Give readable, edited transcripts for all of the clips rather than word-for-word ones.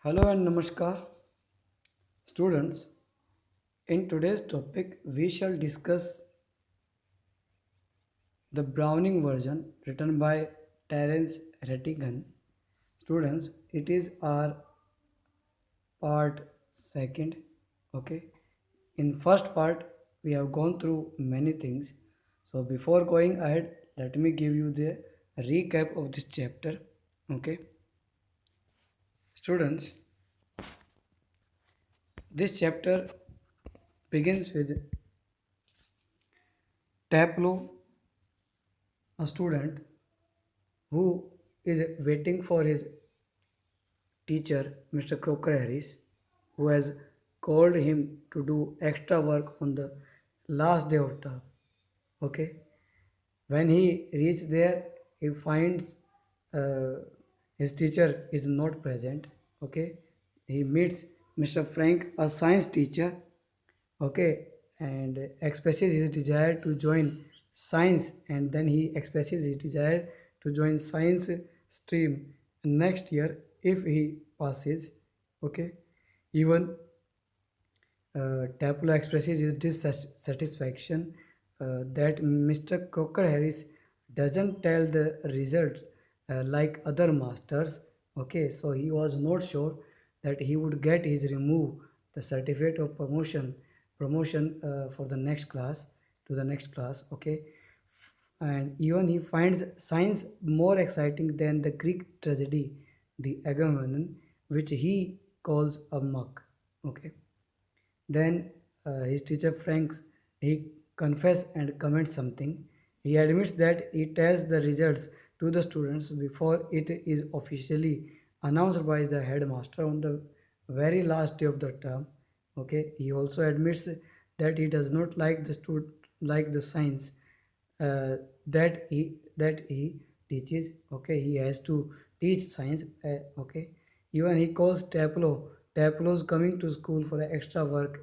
Hello and namaskar, students. In today's topic, we shall discuss the Browning version written by Terence Rattigan. Students, it is our part second. Okay. In first part, we have gone through many things. So before going ahead, let me give you the recap of this chapter. Okay. Students, this chapter begins with Taplo, a student who is waiting for his teacher, Mr. Crocker Harris, who has called him to do extra work on the last day of term. Okay, when he reaches there, he finds uh, his teacher is not present. Okay, he meets Mr. Frank, a science teacher. Okay, and expresses his desire to join science, and then he expresses his desire to join science stream next year if he passes. Okay, even Taplo expresses his dissatisfaction that Mr. Crocker Harris doesn't tell the results like other masters. Okay, so he was not sure that he would get his remove the certificate of promotion for the next class to the next class. Okay, and even he finds science more exciting than the Greek tragedy, the Agamemnon, which he calls a muck. Okay, then his teacher Franks, he confess and comments something. He admits that he tells the results to the students before it is officially announced by the headmaster on the very last day of the term. Okay, he also admits that he does not like like the science uh, that he teaches. Okay, he has to teach science. Okay, even he calls Taplo's coming to school for extra work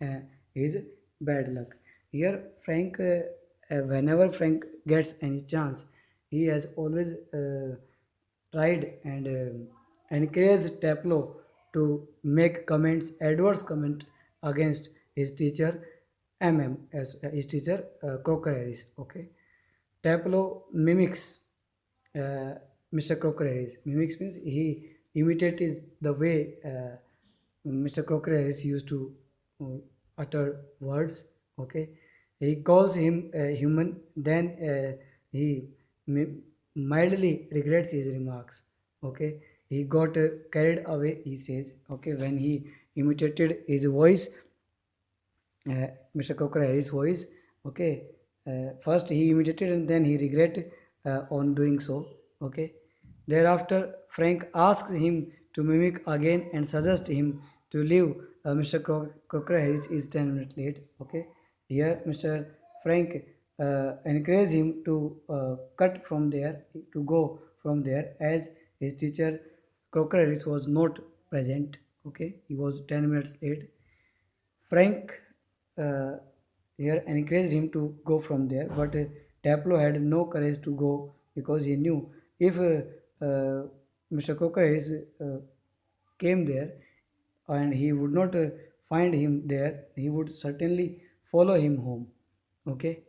uh, is bad luck. Here, whenever Frank gets any chance, he has always tried and encouraged Taplo to make comments, adverse comment against his teacher as his teacher Crocker Harris. Okay, Taplo mimics uh, Mr. Crocker Harris. Mimics means he imitated the way Mr. Crocker Harris used to uh, utter words. Okay, he calls him a human. Then he mi- mildly regrets his remarks. Okay, he got carried away. He says, okay, when he imitated his voice, Mr. Cocker Harris' voice. Okay, first he imitated and then he regret on doing so. Okay, thereafter Frank asks him to mimic again and suggests him to leave. Mr. Cocker Harris is 10 minutes late. Okay, here Mr. Frank encourages him to cut from there, to go from there, as his teacher Cocker Harris was not present. Okay, he was 10 minutes late. Frank uh, here encouraged him to go from there, but Taplo had no courage to go because he knew if Mr. Cocker came there and he would not find him there, he would certainly follow him home. Okay,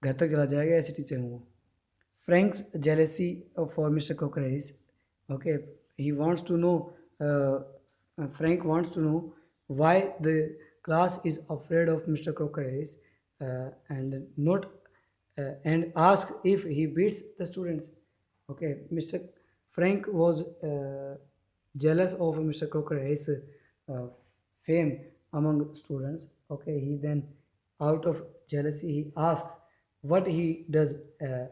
घर तक चला जाएगा ऐसे teacher हूँ वो. Frank's jealousy for Mr. Cocker is okay. He wants to know. Frank wants to know why the class is afraid of Mr. Cocker is and not and ask if he beats the students. Okay, Mr. Frank was jealous of Mr. Crocodile's fame among students. Okay, he then, out of jealousy, he asks what he does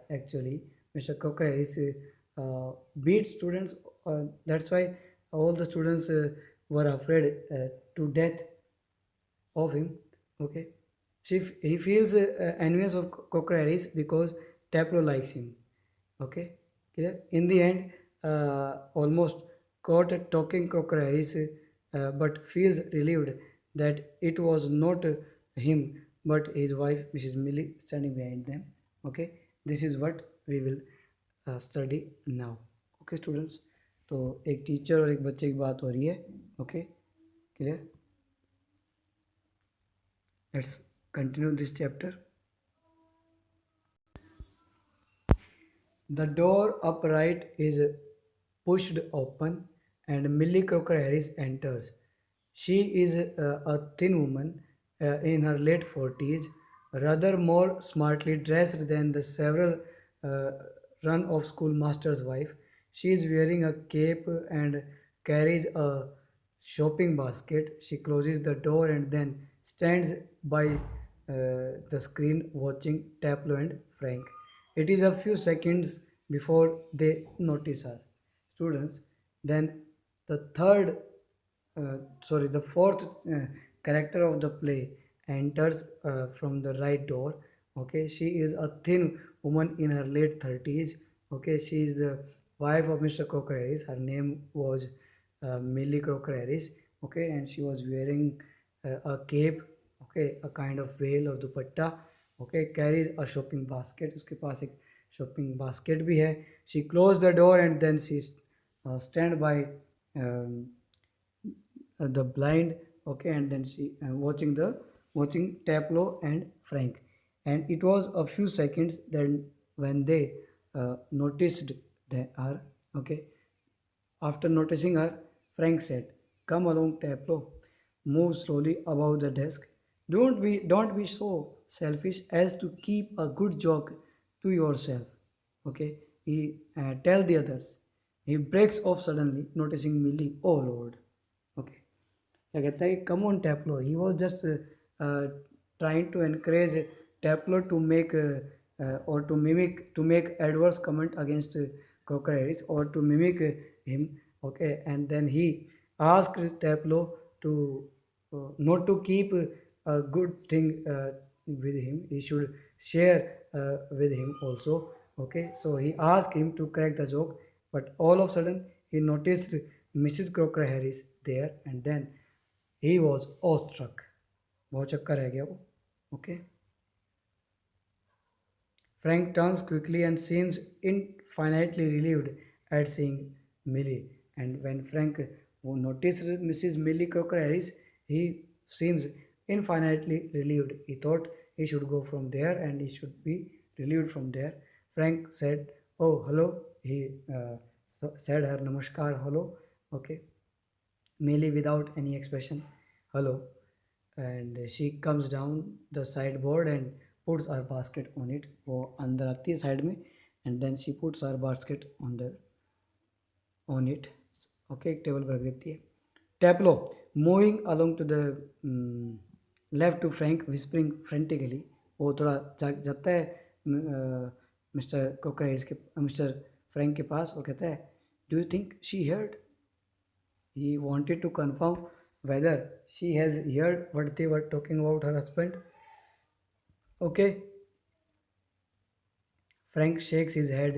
actually. Mr. Crocodile beat students. That's why all the students were afraid to death of him. Okay, so if he feels envious of Crocodiles because Taplo likes him. Okay, clear? In the end, almost caught talking crocodiles, but feels relieved that it was not him but his wife, Mrs. Millie, standing behind them. Okay, this is what we will study now. Okay, students. तो एक teacher और एक बच्चे की बात हो रही है. Okay, clear. Let's continue this chapter. The door upright is pushed open, and Millie Crocker Harris enters. She is a thin woman in her late 40s, rather more smartly dressed than the several uh, run of schoolmaster's wife. She is wearing a cape and carries a shopping basket. She closes the door and then stands by the screen watching Taplo and Frank. It is a few seconds before they notice her. Students, then the third, the fourth character of the play enters from the right door. Okay, she is a thin woman in her late 30s. Okay, she is the wife of Mr. Crocker Harris. Her name was Millie Crocker Harris. Okay, and she was wearing a cape. Okay, a kind of veil or dupatta. Okay, carries a shopping basket. उसके पास एक shopping basket भी है. She closed the door and then she stand by um, the blind. Okay, and then she watching Taplo and Frank, and it was a few seconds then when they noticed her. Okay, after noticing her, Frank said, "Come along, Taplo. Move slowly above the desk. Don't be so selfish as to keep a good joke to yourself." Okay, he tell the others. He breaks off suddenly, noticing Millie. Oh Lord. Okay, क्या कहता है, come on Taplow. He was just trying to encourage Taplow to make or to make adverse comment against Crocker Harris or to mimic him. Okay, and then he asked Taplo to not to keep a good thing with him. He should share with him also. Okay, so he asked him to crack the joke, but all of a sudden he noticed Mrs. Crocker Harris there, and then he was awestruck. बहुत चक्कर रह गया वो. Okay. Frank turns quickly and seems infinitely relieved at seeing Millie. And when Frank noticed Mrs. Millie Crocker Harris, he seems infinitely relieved. He thought he should go from there and he should be relieved from there. Frank said, "Oh, hello." He said her namaskar, hello. Okay. Millie without any expression, hello. And she comes down the sideboard and puts her basket on it. वो अंदर आती है side में, and then she puts her basket on it. Okay, एक table पर रख देती है. Taplo moving along to the left to Frank, whispering frantically. वो थोड़ा जाता है मिस्टर कोकर इसके मिस्टर फ्रैंक के पास और कहता है, "Do you think she heard?" He wanted to confirm whether she has heard what they were talking about her husband. Okay. Frank shakes his head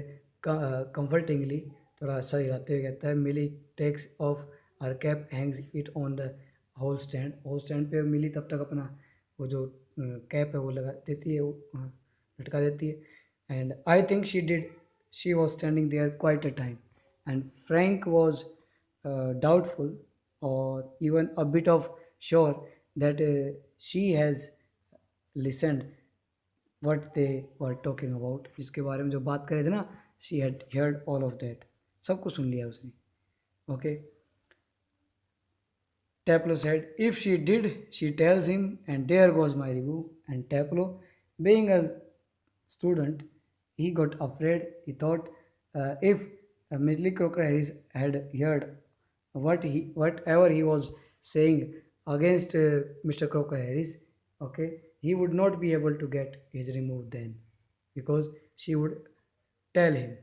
comfortingly. थोड़ा सा हिलाते हुए कहता है. Milly takes off her cap, hangs it on the hall stand. Hall stand पे Milly तब तक अपना वो जो कैप है वो लगा देती है, वो लटका देती है. And I think she was standing there quite a time. And Frank was doubtful or even a bit of sure that she has listened what they were talking about. जिसके बारे में जो बात कर रहे थे ना, she had heard all of that. सब कुछ सुन लिया उसने. Okay. Taplo said, "If she did, she tells him, and there goes my review." And Taplo, being a student, he got afraid. He thought if Millie Crocker Harris had heard whatever he was saying against Mr. Crocker Harris, okay, he would not be able to get his removed then, because she would tell him.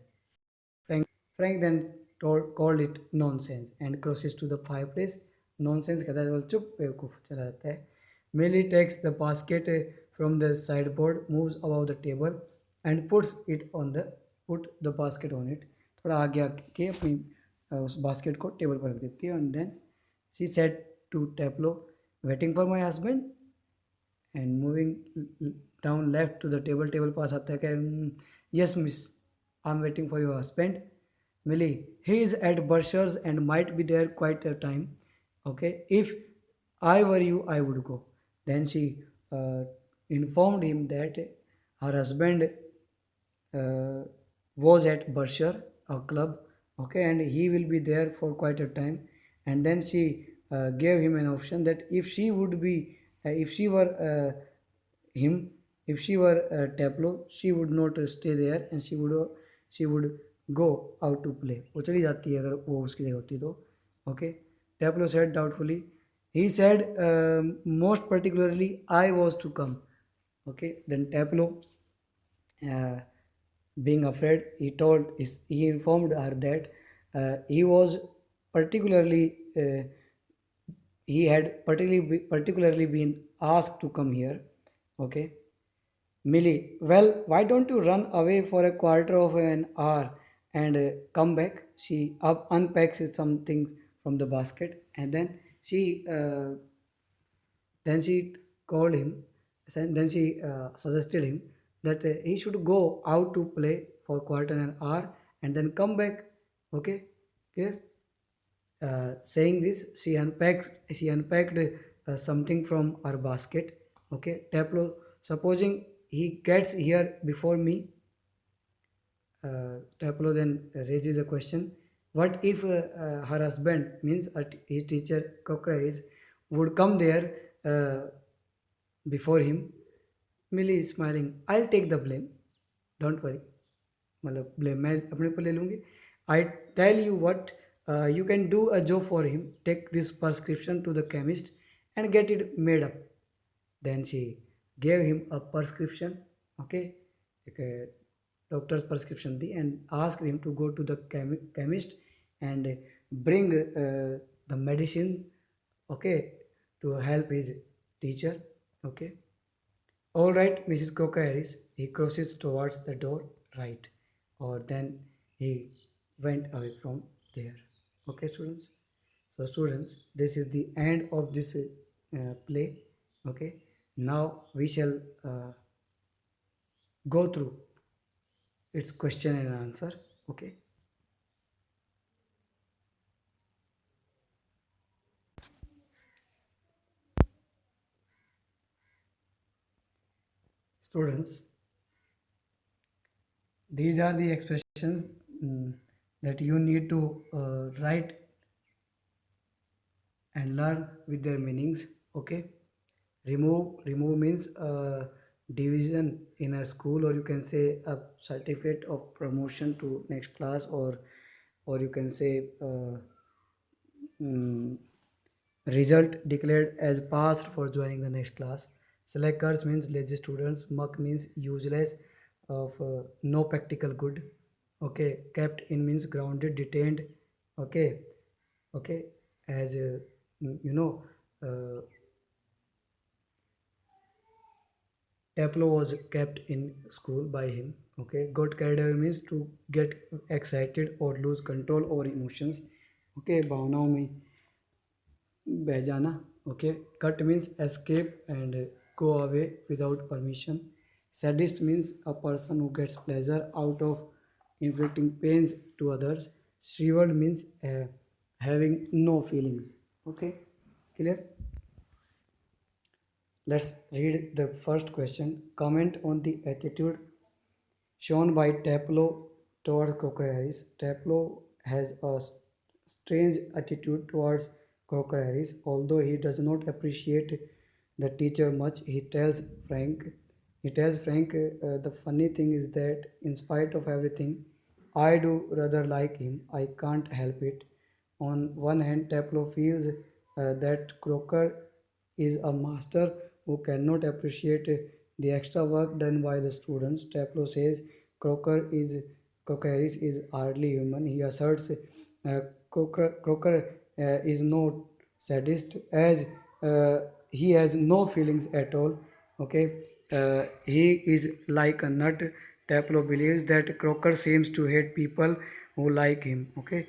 Frank then called it nonsense and crosses to the fireplace. Nonsense कहता है, बोल चुप बेवकूफ़, चला जाता है. Millie takes the basket from the sideboard, moves above the table and put the basket on it. थोड़ा आगे आके अपनी उस बास्केट को टेबल पर रख देती है. And then she said to Taplo, "Waiting for my husband?" And moving down left to the table पास आता है कि, "Yes, miss, I'm waiting for your husband." Millie, he is at Bursar's and might be there quite a time. Okay, if I were you, I would go. Then she uh, informed him that her husband uh, was at Berkshire, a club, okay, and he will be there for quite a time. And then she gave him an option that if she were him, if she were Taplo, she would not stay there and she would go out to play. वो चली जाती है अगर वो उसकी जगह होती तो, okay. Taplo said doubtfully. He said, most particularly, I was to come. Okay, then Taplo uh, being afraid, he informed her that he was particularly he had particularly been asked to come here. Okay, Millie, well, why don't you run away for a quarter of an hour and come back? She unpacks something from the basket, and then she called him, then she suggested him that he should go out to play for quarter an hour and then come back. Okay, clear? Saying this, she unpacked something from her basket. Okay, Taplo, supposing he gets here before me, Taplo then raises a question. What if her husband, means his teacher Cockroach, would come there before him? Millie is smiling. I'll take the blame. Don't worry. मतलब blame मैं अपने ऊपर ले लूँगी. I tell you what, you can do a job for him. Take this prescription to the chemist and get it made up. Then she gave him a prescription, okay, like a doctor's prescription, and asked him to go to the chemist and bring the medicine, okay, to help his teacher, okay. All right, Mrs. Coca Harris. He crosses towards the door, right, or then he went away from there. Okay, students. So, students, this is the end of this play. Okay. Now we shall go through its question and answer. Okay. Students, these are the expressions that you need to write and learn with their meanings. Okay. Remove means division in a school, or you can say a certificate of promotion to next class, or you can say mm, result declared as passed for joining the next class. Slackers means lazy students. Muck means useless, of no practical good. Okay, kept in means grounded, detained. Okay, okay, as you know, uh, Taplo was kept in school by him. Okay, got carried away means to get excited or lose control over emotions. Okay, भावनाओं में बह जाना. Okay, cut means escape and go away without permission. Sadist means a person who gets pleasure out of inflicting pains to others. Shriveled means having no feelings. Okay, clear? Let's read the first question. Comment on the attitude shown by Taplo towards Cockroaches. Taplo has a strange attitude towards Cockroaches. Although he does not appreciate the teacher much, he tells Frank, the funny thing is that in spite of everything, I do rather like him. I can't help it. On one hand, Taplo feels that Crocker is a master who cannot appreciate the extra work done by the students. Taplo says Crocker is hardly human. He asserts Crocker is no sadist, as he has no feelings at all. Okay, he is like a nut. Taplo believes that Crocker seems to hate people who like him. Okay,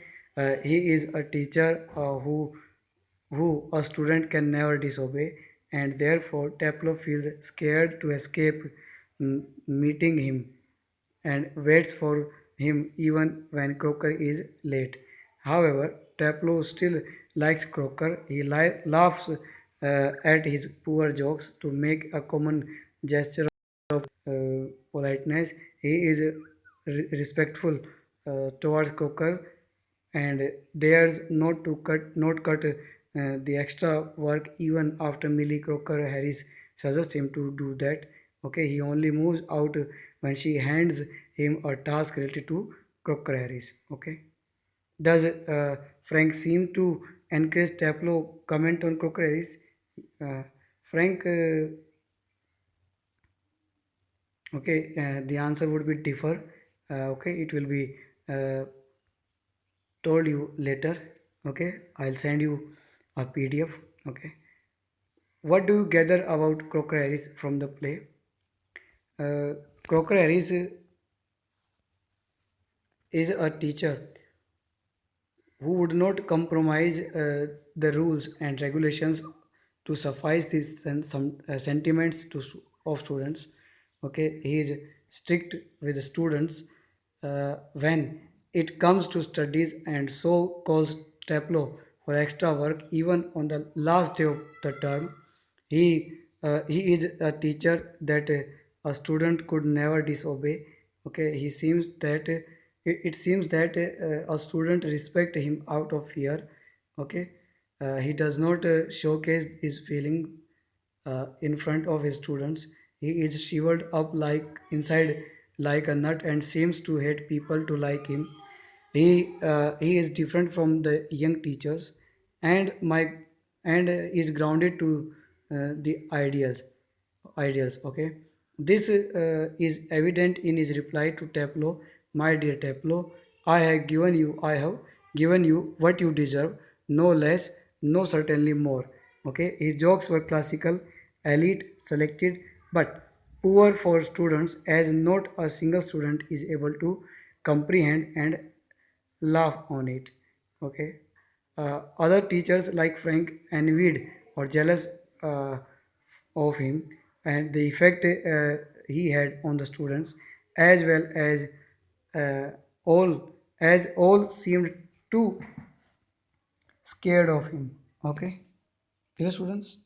he is a teacher who a student can never disobey, and therefore Taplo feels scared to escape meeting him and waits for him even when Crocker is late. However, Taplow still likes Crocker. He laughs at his poor jokes to make a common gesture politeness. He is respectful towards Crocker and dares not cut the extra work even after Millie Crocker Harris suggests him to do that. Okay, he only moves out when she hands him a task related to Crocker Harris. Okay, does Frank seem to encourage Taplow comment on Crocker Harris? Uh, Frank, okay, the answer would be differ. Okay, it will be uh, told you later. Okay, I'll send you a PDF. Okay, what do you gather about Crocker Harris from the play? Crocker Harris is a teacher who would not compromise the rules and regulations to suffice these sentiments of students. Okay, he is strict with the students when it comes to studies and so calls Taplow for extra work even on the last day of the term. He is a teacher that a student could never disobey. Okay, he seems that it seems that a student respect him out of fear. Okay, he does not showcase his feeling in front of his students. He is shriveled up like inside like a nut and seems to hate people to like him. He is different from the young teachers and is grounded to the ideals. Okay, this is evident in his reply to Taplow. My dear Taplow, I have given you what you deserve, no less, no certainly more. Okay, his jokes were classical, elite, selected, but poor for students, as not a single student is able to comprehend and laugh on it. Okay, other teachers like Frank envied or jealous of him and the effect he had on the students, as well as uh, all all seemed too scared of him. Okay, clear, students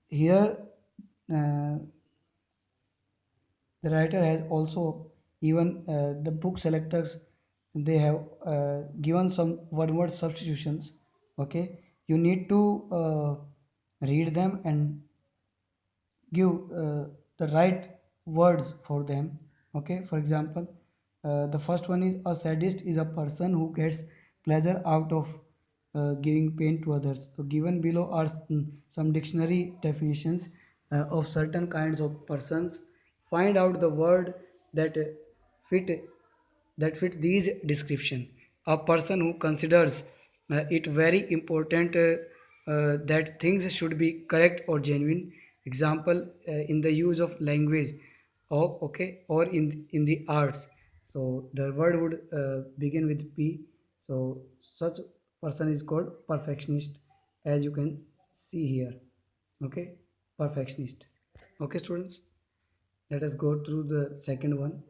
here. Uh, the writer has also even the book selectors, they have given some one word substitutions. Okay, you need to read them and give the right words for them. Okay, for example, the first one is a sadist is a person who gets pleasure out of giving pain to others. So given below are some dictionary definitions of certain kinds of persons. Find out the word that fit fit these description. A person who considers it very important that things should be correct or genuine. Example, in the use of language, or okay, or in the arts. So the word would begin with P. So such person is called perfectionist, as you can see here. Okay, perfectionist. Okay, students, let us go through the second one.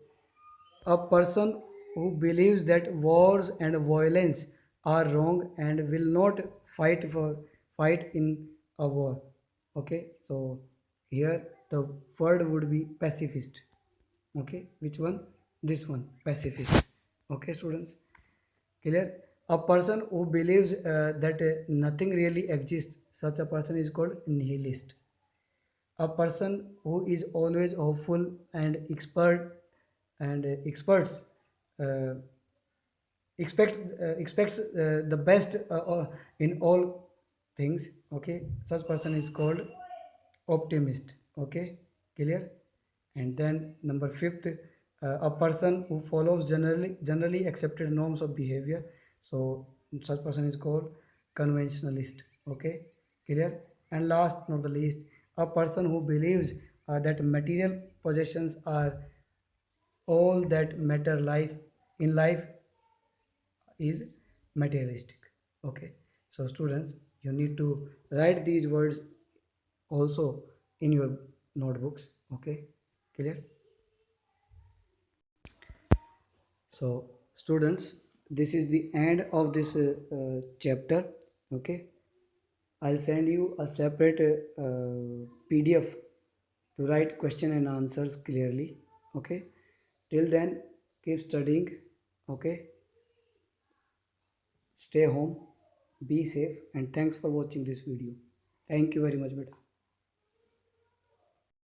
A person who believes that wars and violence are wrong and will not fight in a war. Okay, so here the word would be pacifist. Okay, which one? This one, pacifist. Okay, students, clear? A person who believes that nothing really exists, such a person is called nihilist. A person who is always hopeful and experts uh, expects the best in all things. Okay, such person is called optimist. Okay, clear? And then number fifth, a person who follows generally accepted norms of behavior. So such person is called conventionalist. Okay, clear? And last not the least, a person who believes that material possessions are all that matter life in life is materialistic. Okay, so students, you need to write these words also in your notebooks. Okay, Clear? So students, this is the end of this chapter. Okay, I'll send you a separate PDF to write question and answers clearly. Okay, till then keep studying. Okay, stay home, be safe, and thanks for watching this video. Thank you very much, beta.